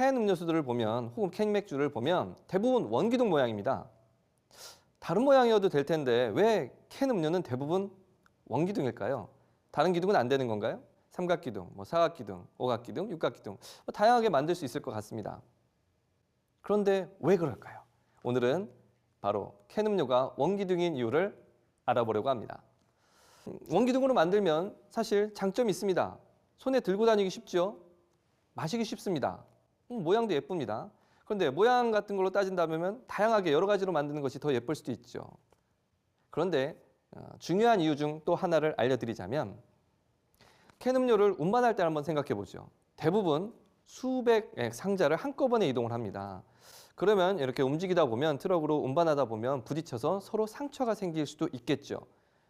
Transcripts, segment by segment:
캔 음료수들을 보면 혹은 캔 맥주를 보면 대부분 원기둥 모양입니다. 다른 모양이어도 될 텐데 왜 캔 음료는 대부분 원기둥일까요? 다른 기둥은 안 되는 건가요? 삼각기둥, 사각기둥, 오각기둥, 육각기둥 다양하게 만들 수 있을 것 같습니다. 그런데 왜 그럴까요? 오늘은 바로 캔 음료가 원기둥인 이유를 알아보려고 합니다. 원기둥으로 만들면 사실 장점이 있습니다. 손에 들고 다니기 쉽죠? 마시기 쉽습니다. 모양도 예쁩니다. 그런데 모양 같은 걸로 따진다면 다양하게 여러 가지로 만드는 것이 더 예쁠 수도 있죠. 그런데 중요한 이유 중 또 하나를 알려드리자면 캔 음료를 운반할 때 한번 생각해 보죠. 대부분 수백 상자를 한꺼번에 이동을 합니다. 그러면 이렇게 움직이다 보면 트럭으로 운반하다 보면 부딪혀서 서로 상처가 생길 수도 있겠죠.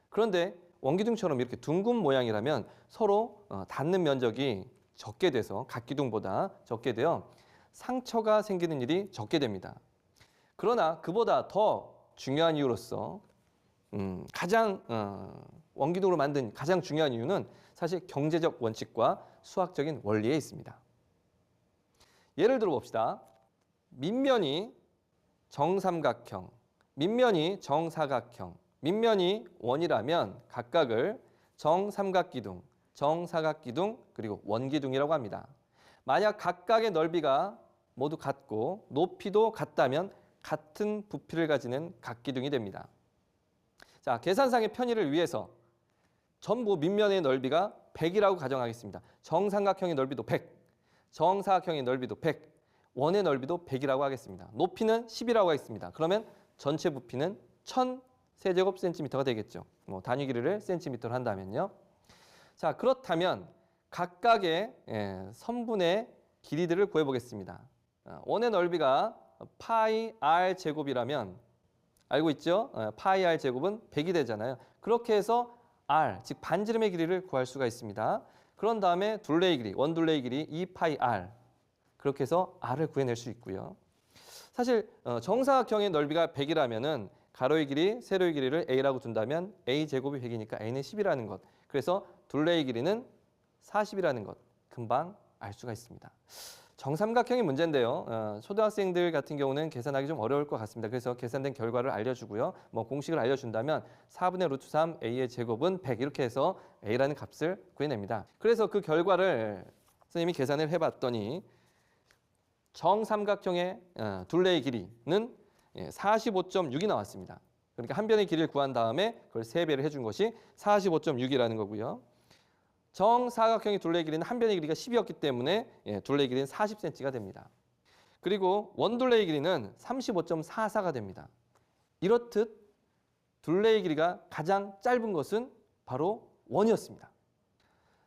그런데 원기둥처럼 이렇게 둥근 모양이라면 서로 닿는 면적이 적게 돼서 각기둥보다 적게 되어 상처가 생기는 일이 적게 됩니다. 그러나 그보다 더 중요한 이유로서 가장 원기둥으로 만든 가장 중요한 이유는 사실 경제적 원칙과 수학적인 원리에 있습니다. 예를 들어 봅시다. 밑면이 정삼각형, 밑면이 정사각형, 밑면이 원이라면 각각을 정삼각기둥, 정사각기둥, 그리고 원기둥이라고 합니다. 만약 각각의 넓이가 모두 같고 높이도 같다면 같은 부피를 가지는 각기둥이 됩니다. 자, 계산상의 편의를 위해서 전부 밑면의 넓이가 100이라고 가정하겠습니다. 정삼각형의 넓이도 100, 정사각형의 넓이도 100, 원의 넓이도 100이라고 하겠습니다. 높이는 10이라고 하겠습니다. 그러면 전체 부피는 1000 세제곱센티미터가 되겠죠. 단위 길이를 센티미터로 한다면요. 자, 그렇다면 각각의 선분의 길이들을 구해보겠습니다. 원의 넓이가 파이 r 제곱이라면 알고 있죠? 파이 r 제곱은 100이 되잖아요. 그렇게 해서 r, 즉 반지름의 길이를 구할 수가 있습니다. 그런 다음에 둘레의 길이, 원둘레의 길이 2파이 r. 그렇게 해서 r을 구해낼 수 있고요. 사실 정사각형의 넓이가 100이라면은 가로의 길이, 세로의 길이를 a라고 둔다면 a 제곱이 100이니까 a는 10이라는 것. 그래서 둘레의 길이는 40이라는 것. 금방 알 수가 있습니다. 정삼각형이 문제인데요. 초등학생들 같은 경우는 계산하기 좀 어려울 것 같습니다. 그래서 계산된 결과를 알려주고요. 공식을 알려준다면 4분의 루트 3 a의 제곱은 100 이렇게 해서 a라는 값을 구해냅니다. 그래서 그 결과를 선생님이 계산을 해봤더니 정삼각형의 둘레의 길이는 45.6이 나왔습니다. 그러니까 한 변의 길이를 구한 다음에 그걸 3배를 해준 것이 45.6이라는 거고요. 정사각형의 둘레의 길이는 한 변의 길이가 10이었기 때문에 둘레의 길이는 40cm가 됩니다. 그리고 원둘레의 길이는 35.44가 됩니다. 이렇듯 둘레의 길이가 가장 짧은 것은 바로 원이었습니다.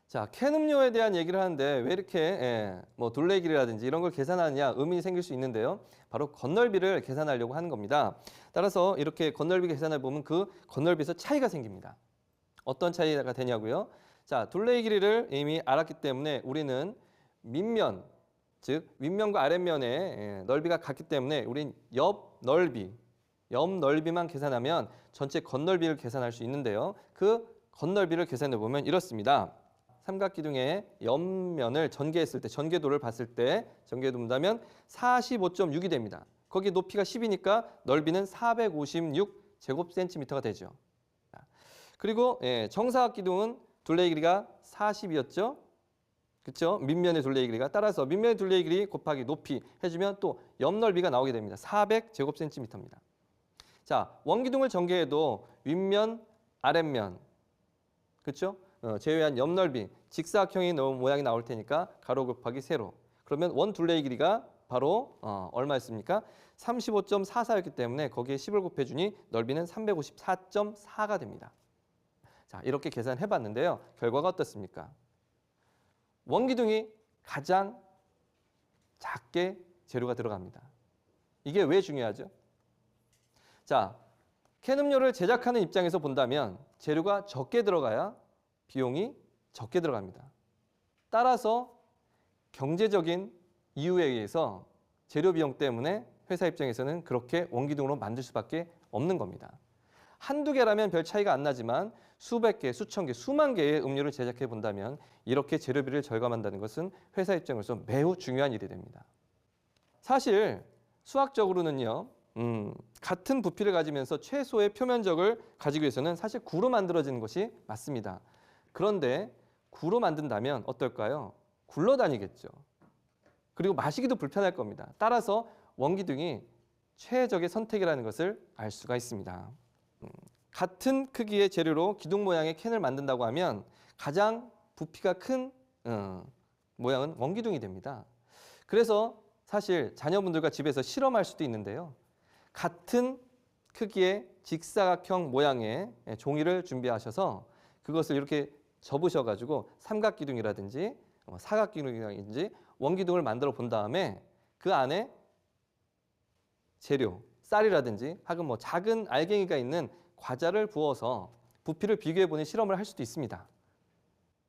자, 캔 음료에 대한 얘기를 하는데 왜 이렇게 둘레의 길이라든지 이런 걸 계산하느냐 의문이 생길 수 있는데요. 바로 건널비를 계산하려고 하는 겁니다. 따라서 이렇게 건널비 계산을 보면 그 건널비에서 차이가 생깁니다. 어떤 차이가 되냐고요? 자, 둘레의 길이를 이미 알았기 때문에 우리는 밑면, 즉 윗면과 아랫면의 넓이가 같기 때문에 우린 옆 넓이만 계산하면 전체 건널비를 계산할 수 있는데요. 그 건널비를 계산해 보면 이렇습니다. 삼각기둥의 옆면을 전개했을 때, 전개도를 봤을 때 전개도 본다면 45.6이 됩니다. 거기 높이가 10이니까 넓이는 456 제곱센티미터가 되죠. 그리고 정사각기둥은 둘레의 길이가 40이었죠. 그렇죠? 밑면의 둘레의 길이가. 따라서 밑면의 둘레의 길이 곱하기 높이 해주면 또 옆 넓이가 나오게 됩니다. 400 제곱센티미터입니다. 자, 원기둥을 전개해도 윗면, 아랫면, 그렇죠? 제외한 옆 넓이, 직사각형의 모양이 나올 테니까 가로 곱하기 세로. 그러면 원 둘레의 길이가 바로 얼마였습니까? 35.44였기 때문에 거기에 10을 곱해주니 넓이는 354.4가 됩니다. 자, 이렇게 계산해 봤는데요. 결과가 어떻습니까? 원기둥이 가장 작게 재료가 들어갑니다. 이게 왜 중요하죠? 자, 캔 음료를 제작하는 입장에서 본다면 재료가 적게 들어가야 비용이 적게 들어갑니다. 따라서 경제적인 이유에 의해서 재료 비용 때문에 회사 입장에서는 그렇게 원기둥으로 만들 수밖에 없는 겁니다. 한두 개라면 별 차이가 안 나지만 수백 개, 수천 개, 수만 개의 음료를 제작해 본다면 이렇게 재료비를 절감한다는 것은 회사 입장에서 매우 중요한 일이 됩니다. 사실 수학적으로는요. 같은 부피를 가지면서 최소의 표면적을 가지기 위해서는 사실 구로 만들어지는 것이 맞습니다. 그런데 구로 만든다면 어떨까요? 굴러다니겠죠. 그리고 마시기도 불편할 겁니다. 따라서 원기둥이 최적의 선택이라는 것을 알 수가 있습니다. 같은 크기의 재료로 기둥 모양의 캔을 만든다고 하면 가장 부피가 큰 모양은 원기둥이 됩니다. 그래서 사실 자녀분들과 집에서 실험할 수도 있는데요. 같은 크기의 직사각형 모양의 종이를 준비하셔서 그것을 이렇게 접으셔가지고 삼각기둥이라든지 사각기둥이라든지 원기둥을 만들어 본 다음에 그 안에 재료, 쌀이라든지 혹은 뭐 작은 알갱이가 있는 과자를 부어서 부피를 비교해보는 실험을 할 수도 있습니다.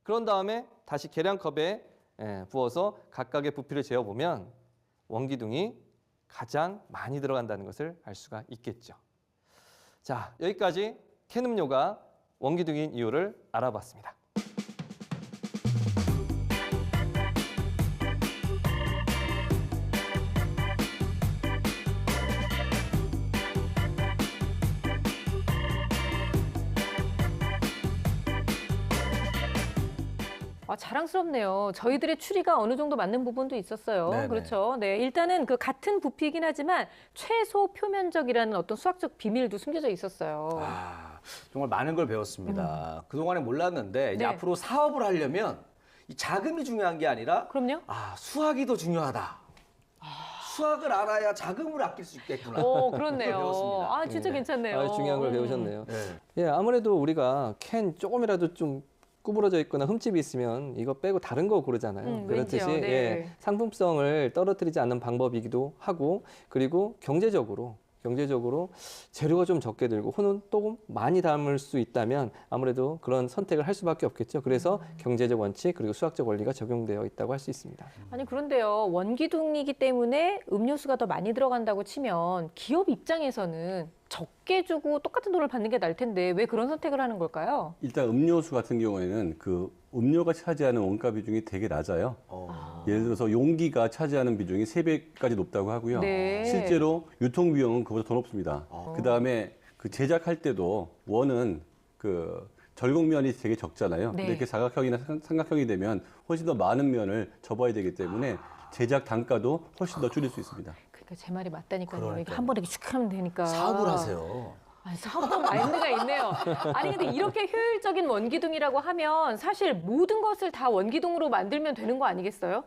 그런 다음에 다시 계량컵에 부어서 각각의 부피를 재어보면 원기둥이 가장 많이 들어간다는 것을 알 수가 있겠죠. 자, 여기까지 캔 음료가 원기둥인 이유를 알아봤습니다. 자랑스럽네요. 저희들의 추리가 어느 정도 맞는 부분도 있었어요. 네네. 그렇죠. 네, 일단은 그 같은 부피이긴 하지만 최소 표면적이라는 어떤 수학적 비밀도 숨겨져 있었어요. 정말 많은 걸 배웠습니다. 그동안에 몰랐는데 이제 네. 앞으로 사업을 하려면 이 자금이 중요한 게 아니라 그럼요. 수학이 더 중요하다. 수학을 알아야 자금을 아낄 수 있겠구나. 그렇네요. 배웠습니다. 진짜 네. 괜찮네요. 중요한 걸 배우셨네요. 네. 예, 아무래도 우리가 캔 조금이라도 좀 구부러져 있거나 흠집이 있으면 이거 빼고 다른 거 고르잖아요. 그렇듯이 왠지요. 네. 예, 상품성을 떨어뜨리지 않는 방법이기도 하고, 그리고 경제적으로 재료가 좀 적게 들고 혼은 또 많이 담을 수 있다면 아무래도 그런 선택을 할 수밖에 없겠죠. 그래서 경제적 원칙 그리고 수학적 원리가 적용되어 있다고 할 수 있습니다. 아니 그런데요. 원기둥이기 때문에 음료수가 더 많이 들어간다고 치면 기업 입장에서는 적게 주고 똑같은 돈을 받는 게 나을 텐데 왜 그런 선택을 하는 걸까요? 일단 음료수 같은 경우에는 그 음료가 차지하는 원가 비중이 되게 낮아요. 예를 들어서 용기가 차지하는 비중이 3배까지 높다고 하고요. 네. 실제로 유통 비용은 그보다 더 높습니다. 그다음에 그 제작할 때도 원은 그 절곡면이 되게 적잖아요. 네. 근데 이렇게 사각형이나 삼각형이 되면 훨씬 더 많은 면을 접어야 되기 때문에 제작 단가도 훨씬 더 줄일 수 있습니다. 그러니까 제 말이 맞다니까요. 그러니까요. 이게 한 번에 이렇게 슉 하면 되니까. 사업을 하세요. 사업한 마인드가 있네요. 아니 근데 이렇게 효율적인 원기둥이라고 하면 사실 모든 것을 다 원기둥으로 만들면 되는 거 아니겠어요?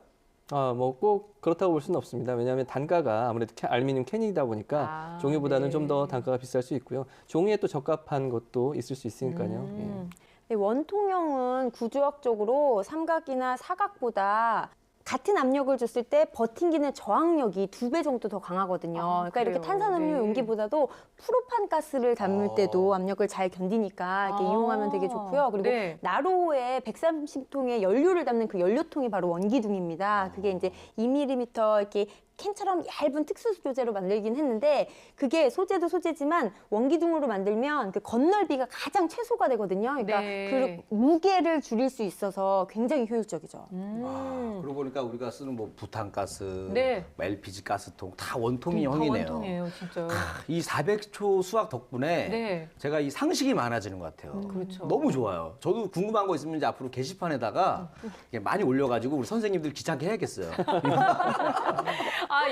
뭐 꼭 그렇다고 볼 수는 없습니다. 왜냐하면 단가가 아무래도 알루미늄 캔이다 보니까 종이보다는 네. 좀 더 단가가 비쌀 수 있고요. 종이에 또 적합한 것도 있을 수 있으니까요. 예. 네, 원통형은 구조학적으로 삼각이나 사각보다 같은 압력을 줬을 때 버팅기는 저항력이 2배 정도 더 강하거든요. 그러니까 이렇게 그래요? 탄산음료 네. 용기보다도 프로판 가스를 담을 때도 압력을 잘 견디니까 이렇게 이용하면 되게 좋고요. 그리고 네. 나로에 130통의 연료를 담는 그 연료통이 바로 원기둥입니다. 그게 이제 2mm 이렇게 캔처럼 얇은 특수 소재로 만들긴 했는데 그게 소재도 소재지만 원기둥으로 만들면 그 건널비가 가장 최소가 되거든요. 그러니까 네. 그 무게를 줄일 수 있어서 굉장히 효율적이죠. 그러고 보니까 우리가 쓰는 뭐 부탄가스, 네. 뭐 LPG 가스통 다 원통이 다 형이네요. 원통이에요, 진짜. 이 400초 수학 덕분에 네. 제가 이 상식이 많아지는 것 같아요. 그렇죠. 너무 좋아요. 저도 궁금한 거 있으면 이제 앞으로 게시판에다가 이렇게 많이 올려가지고 우리 선생님들 귀찮게 해야겠어요.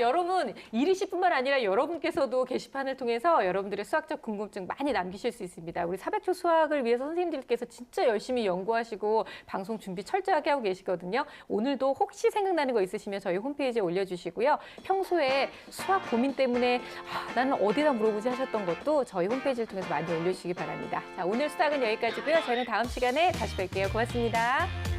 여러분 이리 씨뿐만 아니라 여러분께서도 게시판을 통해서 여러분들의 수학적 궁금증 많이 남기실 수 있습니다. 우리 400초 수학을 위해서 선생님들께서 진짜 열심히 연구하시고 방송 준비 철저하게 하고 계시거든요. 오늘도 혹시 생각나는 거 있으시면 저희 홈페이지에 올려주시고요. 평소에 수학 고민 때문에 나는 어디다 물어보지 하셨던 것도 저희 홈페이지를 통해서 많이 올려주시기 바랍니다. 자, 오늘 수학은 여기까지고요. 저희는 다음 시간에 다시 뵐게요. 고맙습니다.